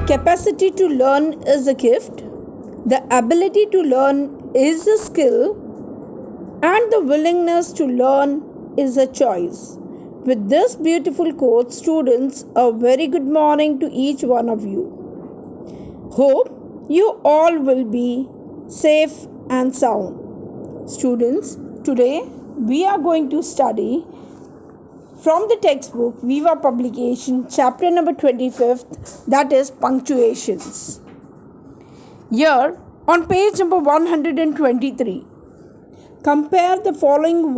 capacity to learn is a gift, the ability to learn is a skill, and the willingness to learn is a choice. With this beautiful quote, students, a very good morning to each one of you. Hope you all will be safe and sound. Students, today we are going to study from the textbook Viva Publication, chapter number 25th, that is punctuations. Here on page number 123, compare the following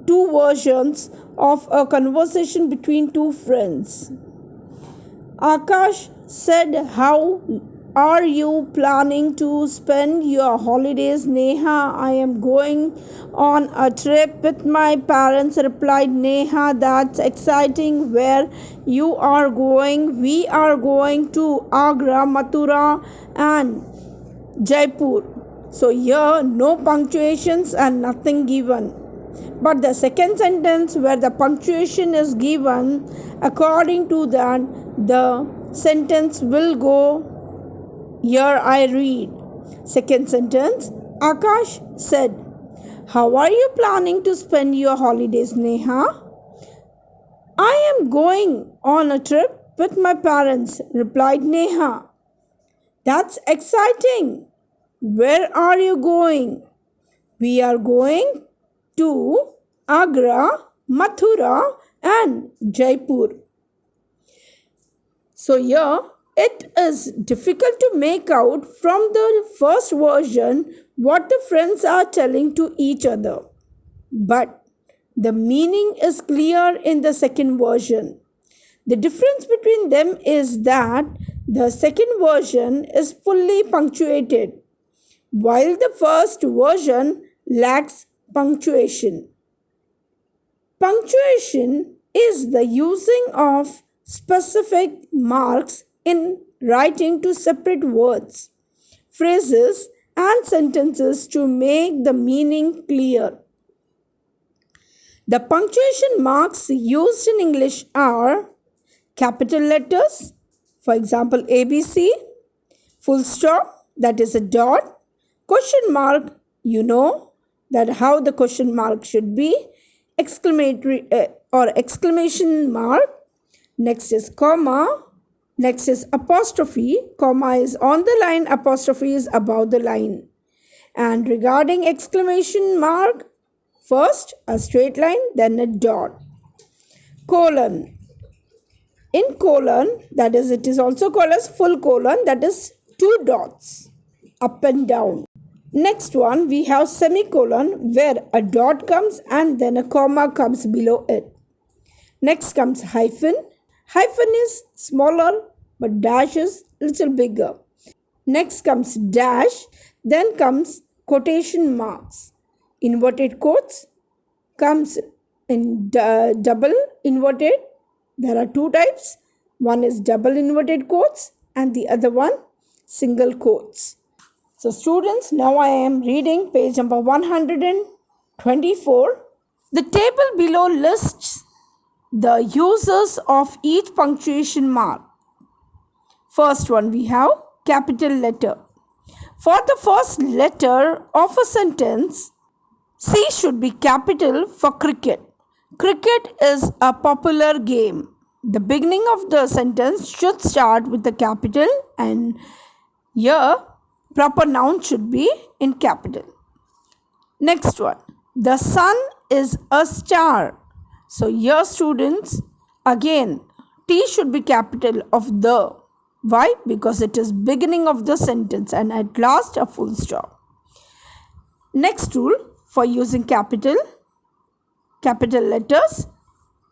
two versions of a conversation between two friends. Akash said, "How are you planning to spend your holidays?" "Neha, I am going on a trip with my parents," replied Neha. "That's exciting. Where you are going?" "We are going to Agra, Mathura and Jaipur." So here no punctuations and nothing given. But the second sentence where the punctuation is given, according to that, the sentence will go. Here I read. Second sentence, Akash said, "How are you planning to spend your holidays, Neha?" "I am going on a trip with my parents," replied Neha. "That's exciting. Where are you going?" "We are going to Agra, Mathura and Jaipur." So here it is difficult to make out from the first version what the friends are telling to each other. But the meaning is clear in the second version. The difference between them is that the second version is fully punctuated, while the first version lacks punctuation. Punctuation is the using of specific marks in writing to separate words, phrases, and sentences to make the meaning clear. The punctuation marks used in English are capital letters, for example ABC, full stop, that is a dot, question mark, you know that how the question mark should be, exclamatory or exclamation mark, next is comma, next is apostrophe, comma is on the line, apostrophe is above the line. And regarding exclamation mark, first a straight line, then a dot. Colon. In colon, that is, it is also called as full colon, that is two dots, up and down. Next one, we have semicolon, where a dot comes and then a comma comes below it. Next comes hyphen. Hyphen is smaller, but dash is little bigger. Next comes dash, then comes quotation marks. Inverted quotes comes in double inverted. There are two types. One is double inverted quotes and the other one single quotes. So students, now I am reading page number 124. The table below lists the uses of each punctuation mark. First one, we have capital letter. For the first letter of a sentence, C should be capital for cricket. Cricket is a popular game. The beginning of the sentence should start with the capital, and here proper noun should be in capital. Next one, the sun is a star. So here students, again T should be capital of the. Why? Because it is beginning of the sentence and at last a full stop. Next rule for using capital letters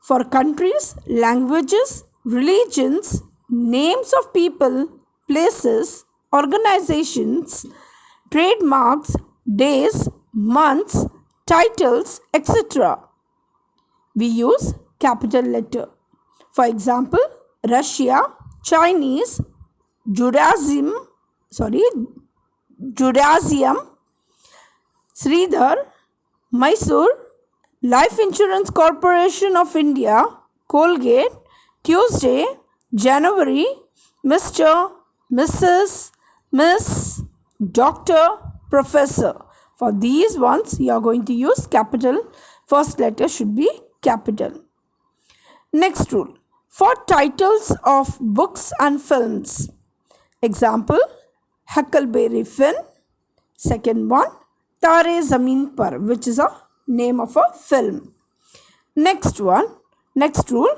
for countries, languages, religions, names of people, places, organizations, trademarks, days, months, titles, etc. We use capital letter. For example, Russia, Chinese, Judaism, Sridhar, Mysore, Life Insurance Corporation of India, Colgate, Tuesday, January, Mr., Mrs., Miss, Doctor, Professor. For these ones, you are going to use capital. First letter should be capital. Next rule. For titles of books and films. Example, Huckleberry Finn. Second one, Tare Zameen Par, which is a name of a film. Next rule,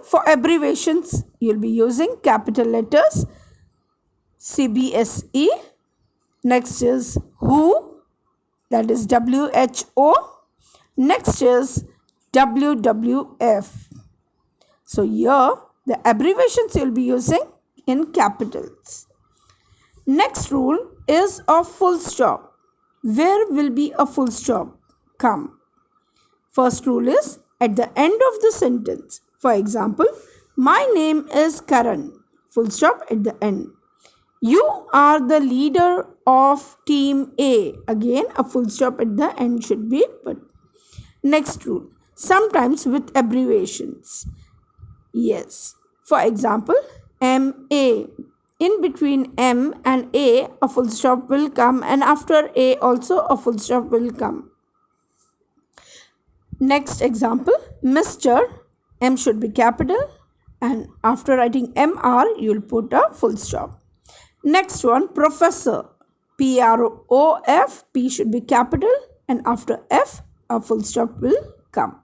for abbreviations, you'll be using capital letters CBSE. Next is WHO, that is WHO. Next is WWF. So here, the abbreviations you'll be using in capitals. Next rule is a full stop. Where will be a full stop come? First rule is at the end of the sentence. For example, my name is Karan. Full stop at the end. You are the leader of team A. Again, a full stop at the end should be put. Next rule. Sometimes with abbreviations. Yes. For example, MA. In between M and A, a full stop will come, and after A also a full stop will come. Next example, Mr. M should be capital, and after writing MR, you'll put a full stop. Next one, Professor. PROF, P should be capital, and after F, a full stop will come.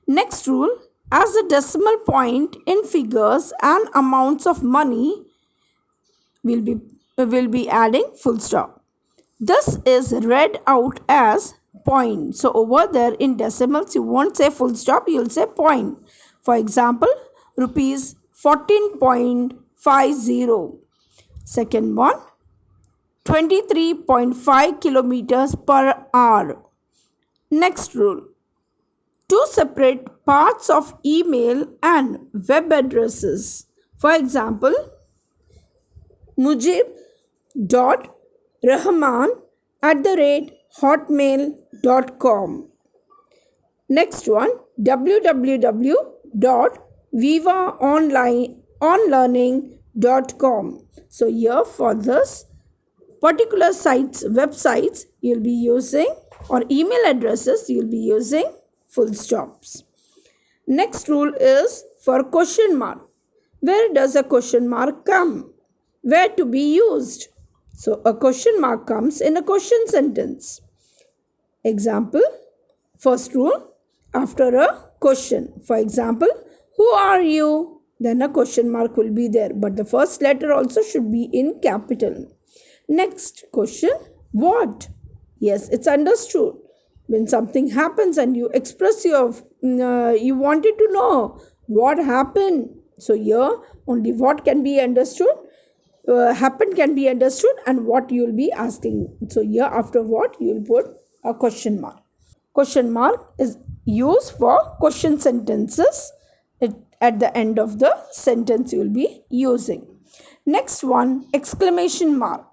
Next rule, as a decimal point in figures and amounts of money, will be adding full stop. This is read out as point. So over there in decimals, you won't say full stop, you'll say point. For example, rupees 14.50. Second one, 23.5 kilometers per hour. Next rule, two separate parts of email and web addresses. For example, mujib.rahman@hotmail.com. Next one, www.vivaonlearning.com. So here for this particular websites, you'll be using, or email addresses, you'll be using full stops. Next rule is for question mark. Where does a question mark come? Where to be used? So a question mark comes in a question sentence. Example, first rule, after a question. For example, who are you? Then a question mark will be there, but the first letter also should be in capital. Next question, what? Yes, it's understood. When something happens and you express you wanted to know what happened. So here only what can be understood, happen can be understood, and what you will be asking. So here after what you will put a question mark. Question mark is used for question sentences. At the end of the sentence you will be using. Next one, exclamation mark.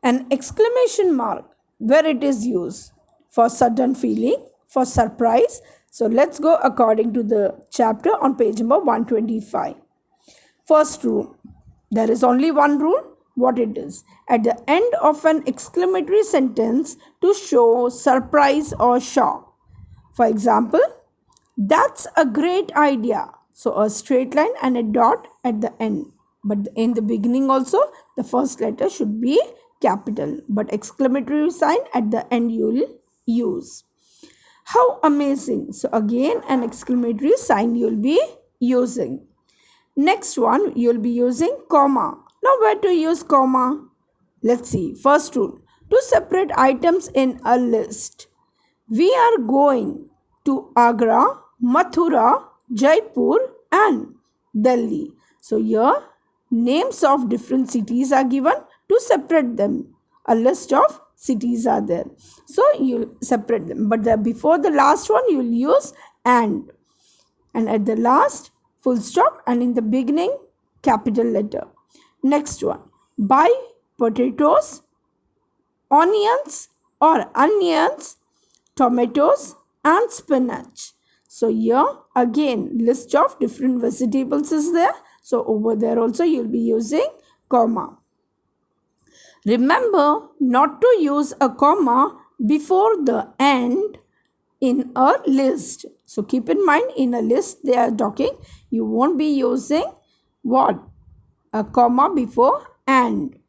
An exclamation mark, where it is used for sudden feeling, for surprise. So let's go according to the chapter on page number 125. First rule, there is only one rule. What it is? At the end of an exclamatory sentence to show surprise or shock. For example, that's a great idea. So a straight line and a dot at the end. But in the beginning also, the first letter should be capital. But exclamatory sign at the end you will use. How amazing. So again an exclamatory sign you will be using. Next one, you will be using comma. Now where to use comma? Let's see. First rule, to separate items in a list. We are going to Agra, Mathura, Jaipur and Delhi. So here names of different cities are given. To separate them, a list of cities are there. So you'll separate them. But before the last one you will use and at the last full stop, and in the beginning capital letter. Next one, buy potatoes, onions or onions, tomatoes and spinach. So here again list of different vegetables is there. So over there also you'll be using comma. Remember not to use a comma before the end in a list. So keep in mind, in a list they are talking, you won't be using what? A comma before and.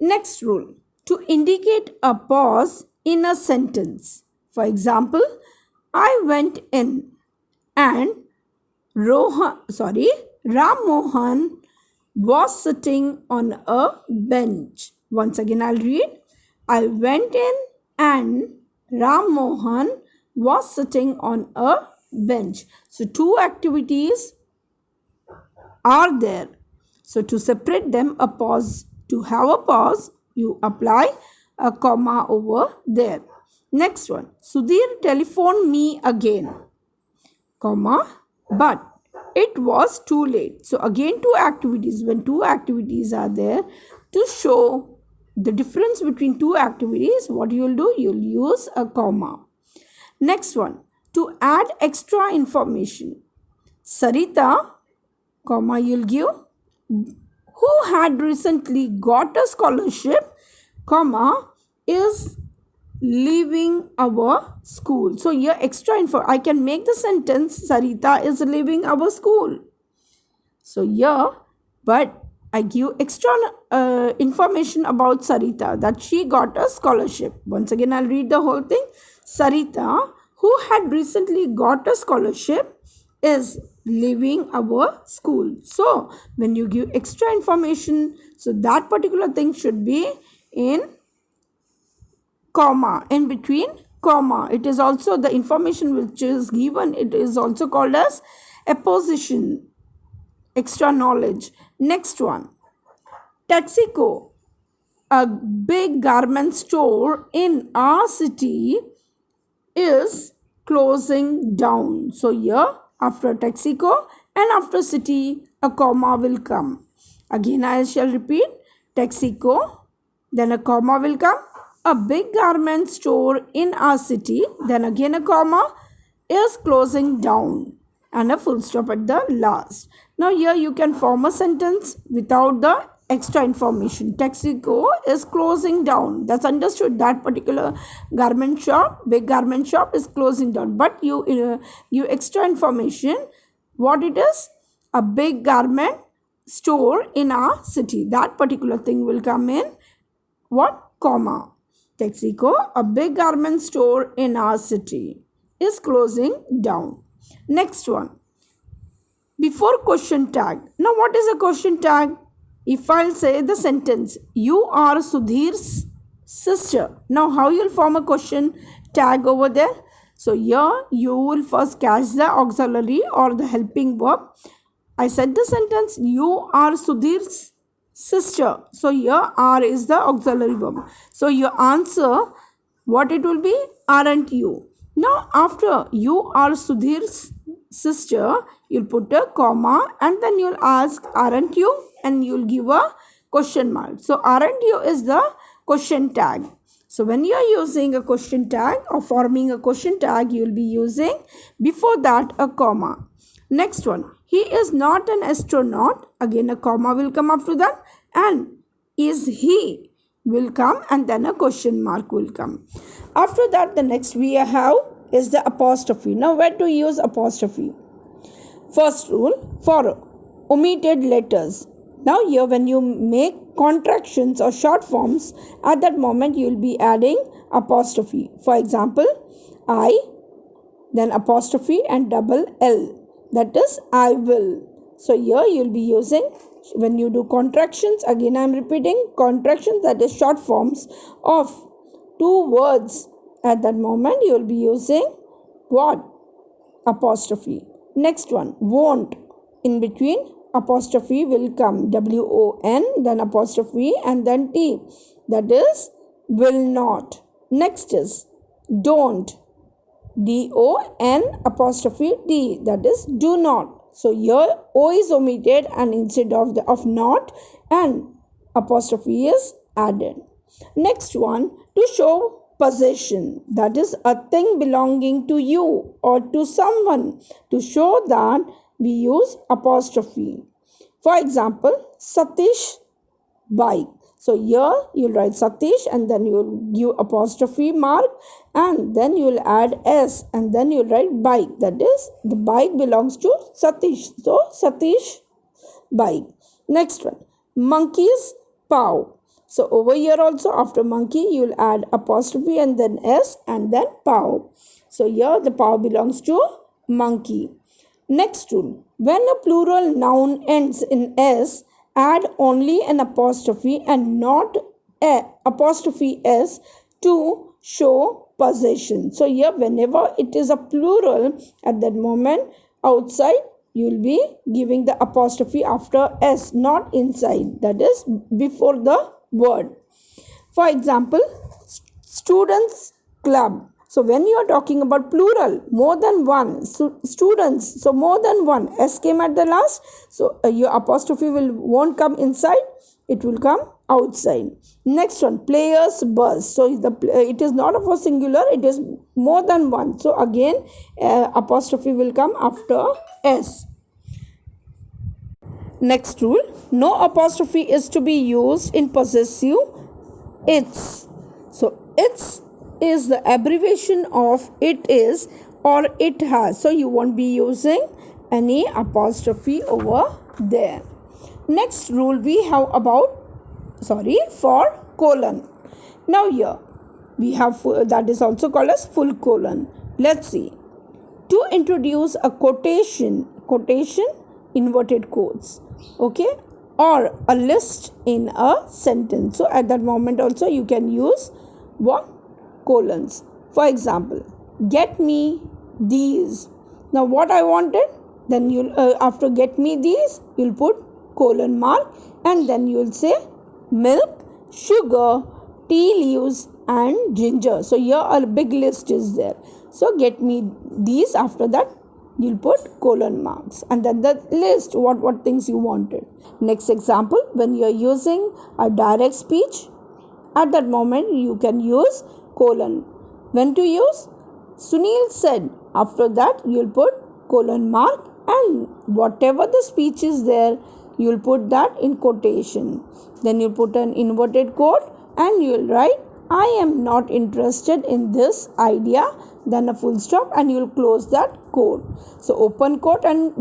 Next rule, to indicate a pause in a sentence. For example, I went in and Ram Mohan was sitting on a bench. Once again, I'll read. I went in and Ram Mohan was sitting on a bench. So, two activities are there. So, to separate them, a pause. To have a pause, you apply a comma over there. Next one. Sudhir telephoned me again, comma, but it was too late. So again, two activities. When two activities are there, to show the difference between two activities, what you will do? You will use a comma. Next one, to add extra information. Sarita, comma, you will give, who had recently got a scholarship, comma, is leaving our school. So here extra info, I can make the sentence Sarita is leaving our school. So here, but I give extra information about Sarita, that she got a scholarship. Once again, I'll read the whole thing. Sarita, who had recently got a scholarship, is leaving our school. So when you give extra information, so that particular thing should be in comma, in between comma. It is also the information which is given, it is also called as apposition, extra knowledge. Next one, Texaco, a big garment store in our city, is closing down. So here after Texaco and after city, a comma will come. Again I shall repeat, Texaco, then a comma will come. A big garment store in our city, then again a comma, is closing down and a full stop at the last. Now here you can form a sentence without the extra information. Texaco is closing down. That's understood. That particular garment shop, big garment shop, is closing down. But you extra information, what it is? A big garment store in our city. That particular thing will come in what? Comma. Texaco, a big garment store in our city, is closing down. Next one, before question tag. Now what is a question tag? If I'll say the sentence, you are Sudhir's sister. Now how you'll form a question tag over there? So here you will first catch the auxiliary or the helping verb. I said the sentence, you are Sudhir's sister. So here are is the auxiliary verb. So your answer, what it will be? Aren't you? Now after you are Sudhir's sister, you'll put a comma and then you'll ask aren't you, and you'll give a question mark. So aren't you is the question tag. So when you are using a question tag or forming a question tag, you will be using before that a comma. Next one, he is not an astronaut. Again a comma will come after that, and is he will come, and then a question mark will come. After that, the next we have is the apostrophe. Now where to use apostrophe? First rule, for omitted letters. Now here when you make contractions or short forms, at that moment you will be adding apostrophe. For example, I, then apostrophe and double L. That is I will. So here you will be using, when you do contractions, again I am repeating, contractions, that is short forms of two words. At that moment you will be using what? Apostrophe. Next one, won't. In between apostrophe will come, WON, then apostrophe and then T. That is will not. Next is don't. DON apostrophe T. That is do not. So here O is omitted and instead of not, and apostrophe is added. Next one, to show possession, that is a thing belonging to you or to someone. To show that, we use apostrophe. For example, Satish bike. So here you'll write Satish and then you'll give apostrophe mark and then you'll add S and then you'll write bike. That is, the bike belongs to Satish. So Satish bike. Next one, monkey's paw. So over here also after monkey you'll add apostrophe and then S and then paw. So here the paw belongs to monkey. Next rule, when a plural noun ends in S, add only an apostrophe and not a apostrophe S to show possession. So here whenever it is a plural, at that moment outside you will be giving the apostrophe after S, not inside, that is before the word. For example, students club. So when you are talking about plural, more than one, students, so more than one, S came at the last, so your apostrophe won't come inside, it will come outside. Next one, players bus. So it is not for singular, it is more than one. So again, apostrophe will come after S. Next rule, no apostrophe is to be used in possessive its. So its is the abbreviation of it is or it has. So you won't be using any apostrophe over there. Next rule we have for colon. Now here we have that is also called as full colon. Let's see. To introduce a quotation, inverted quotes, okay, or a list in a sentence. So at that moment also you can use what? Colons. For example, get me these. Now what I wanted, then you'll after get me these you'll put colon mark and then you'll say milk, sugar, tea leaves and ginger. So here a big list is there. So get me these, after that you'll put colon marks and then the list what things you wanted. Next example, when you're using a direct speech, at that moment you can use colon. When to use? Sunil said. After that you'll put colon mark and whatever the speech is there you'll put that in quotation. Then you put an inverted quote and you'll write I am not interested in this idea, then a full stop and you'll close that quote. So open quote and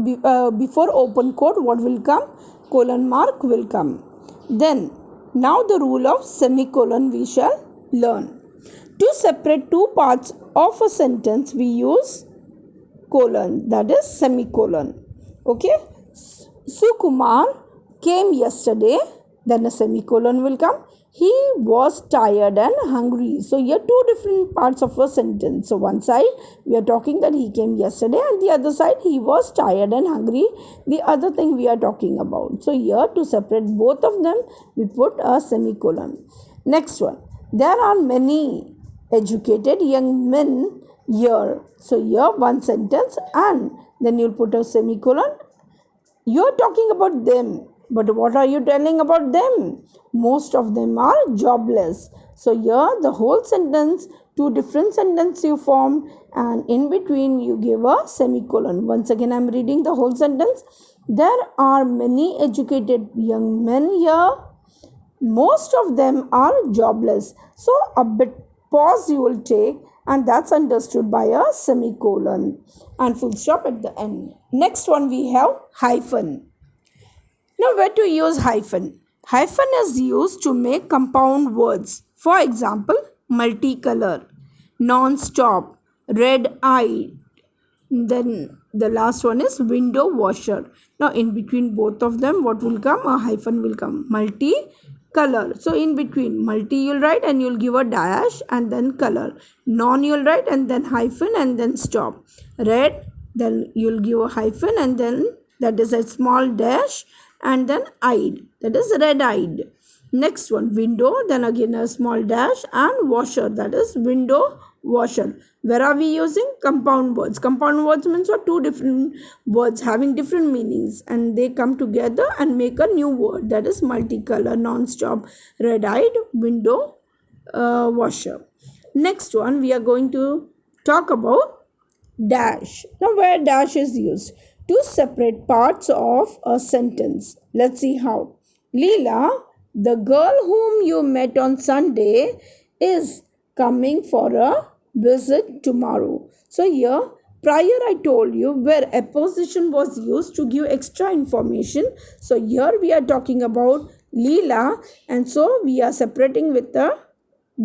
before open quote what will come? Colon mark will come. Then now the rule of semicolon we shall learn. To separate two parts of a sentence we use colon, that is semicolon. Okay. Sukumar came yesterday, then a semicolon will come. He was tired and hungry. So here two different parts of a sentence. So one side we are talking that he came yesterday and the other side he was tired and hungry. The other thing we are talking about. So here to separate both of them we put a semicolon. Next one. There are many educated young men here. So here one sentence and then you'll put a semicolon. You're talking about them. But what are you telling about them? Most of them are jobless. So here the whole sentence, two different sentences you form and in between you give a semicolon. Once again I am reading the whole sentence. There are many educated young men here. Most of them are jobless. So a bit pause you will take and that's understood by a semicolon and full stop at the end. Next one we have hyphen. Now where to use hyphen? Hyphen is used to make compound words. For example, multicolor, non-stop, red-eyed. Then the last one is window washer. Now in between both of them what will come? A hyphen will come. Multi-color. So in between multi you'll write and you'll give a dash and then color. Non you'll write and then hyphen and then stop. Red, then you'll give a hyphen and then that is a small dash and then eyed, that is red-eyed. Next one, window, then again a small dash and washer, that is window washer. Where are we using? Compound words. Compound words means what? Two different words having different meanings and they come together and make a new word, that is multicolor, non-stop, red-eyed, window washer. Next one we are going to talk about dash. Now where dash is used? To separate parts of a sentence. Let's see how. Leela The girl whom you met on Sunday is coming for a visit tomorrow. So here prior I told you where apposition was used to give extra information. So here we are talking about Leela, and so we are separating with a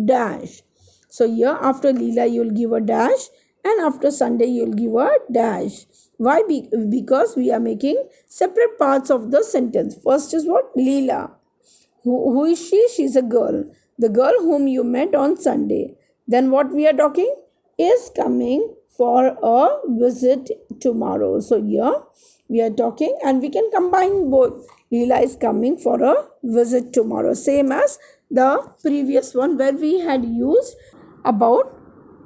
dash. So here after Leela you will give a dash, and after Sunday you will give a dash. Why? Because we are making separate parts of the sentence. First is what? Leela. Who is she? She's a girl. The girl whom you met on Sunday. Then what we are talking? Is coming for a visit tomorrow. So here we are talking, and we can combine both. Leela is coming for a visit tomorrow. Same as the previous one where we had used about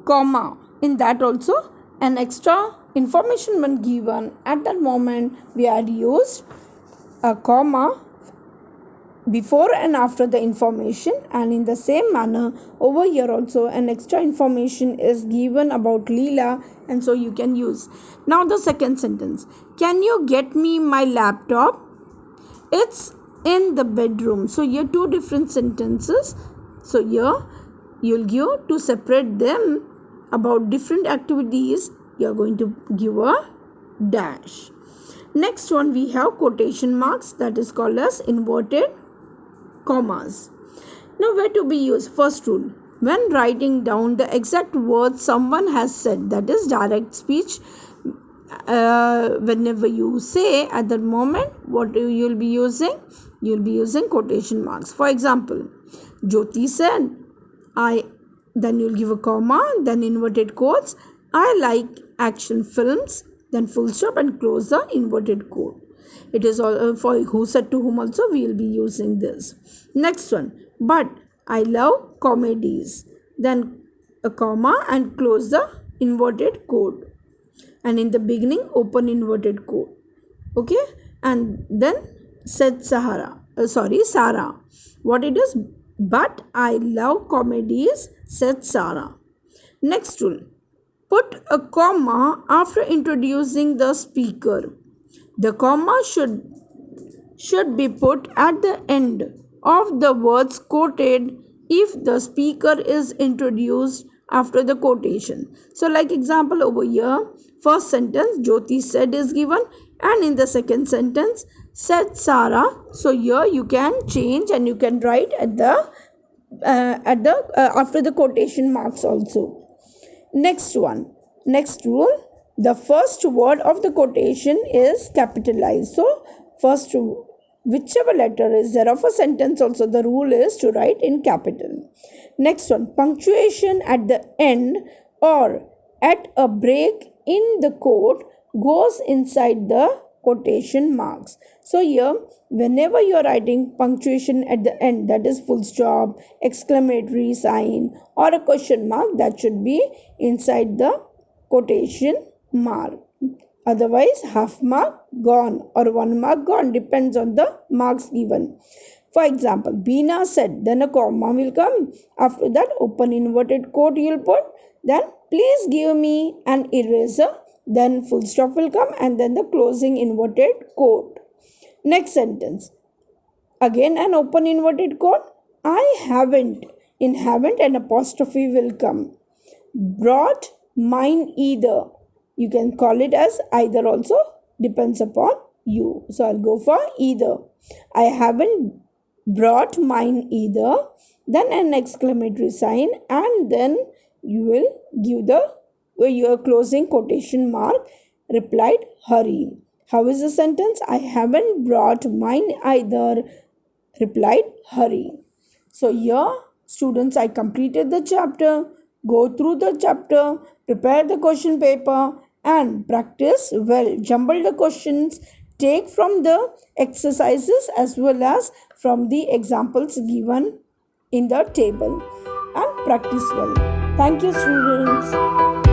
comma. In that also an extra information when given at that moment we had used a comma before and after the information, and in the same manner over here also an extra information is given about Leela, and so you can use. Now the second sentence, can you get me my laptop? It's in the bedroom. So here two different sentences. So here you'll give to separate them about different activities. You're going to give a dash. Next one we have quotation marks, that is called as inverted commas. Now where to be used? First rule, when writing down the exact words someone has said, that is direct speech, whenever you say at that moment what you'll be using? You'll be using quotation marks. For example, Jyoti said, then you'll give a comma, then inverted quotes, I like action films, then full stop and close the inverted quote. It is all for who said to whom also we will be using this. Next one, but I love comedies, then a comma and close the inverted quote, and in the beginning open inverted quote. Okay, and then said Sarah. What it is? But I love comedies, said Sarah. Next rule, put a comma after introducing the speaker. The comma should be put at the end of the words quoted if the speaker is introduced after the quotation. So like example over here, first sentence Jyoti said is given, and in the second sentence said Sarah. So here you can change and you can write at the after the quotation marks also. Next rule, the first word of the quotation is capitalized. So first, whichever letter is there of a sentence also, the rule is to write in capital. Next one, punctuation at the end or at a break in the quote goes inside the quotation marks. So here whenever you are writing punctuation at the end, that is full stop, exclamatory sign or a question mark, that should be inside the quotation mark. Otherwise half mark gone or 1 mark gone, depends on the marks given. For example, Beena said, then a comma will come. After that open inverted quote you will put, then please give me an eraser, then full stop will come, and then the closing inverted quote. Next sentence, again an open inverted quote, I haven't. In haven't an apostrophe will come. Brought mine either. You can call it as either also, depends upon you. So I'll go for either. I haven't brought mine either, then an exclamatory sign, and then you will give your closing quotation mark, replied hurry. How is the sentence? I haven't brought mine either, replied hurry. So here students, I completed the chapter. Go through the chapter, prepare the question paper and practice well. Jumble the questions, take from the exercises as well as from the examples given in the table, and practice well. Thank you students.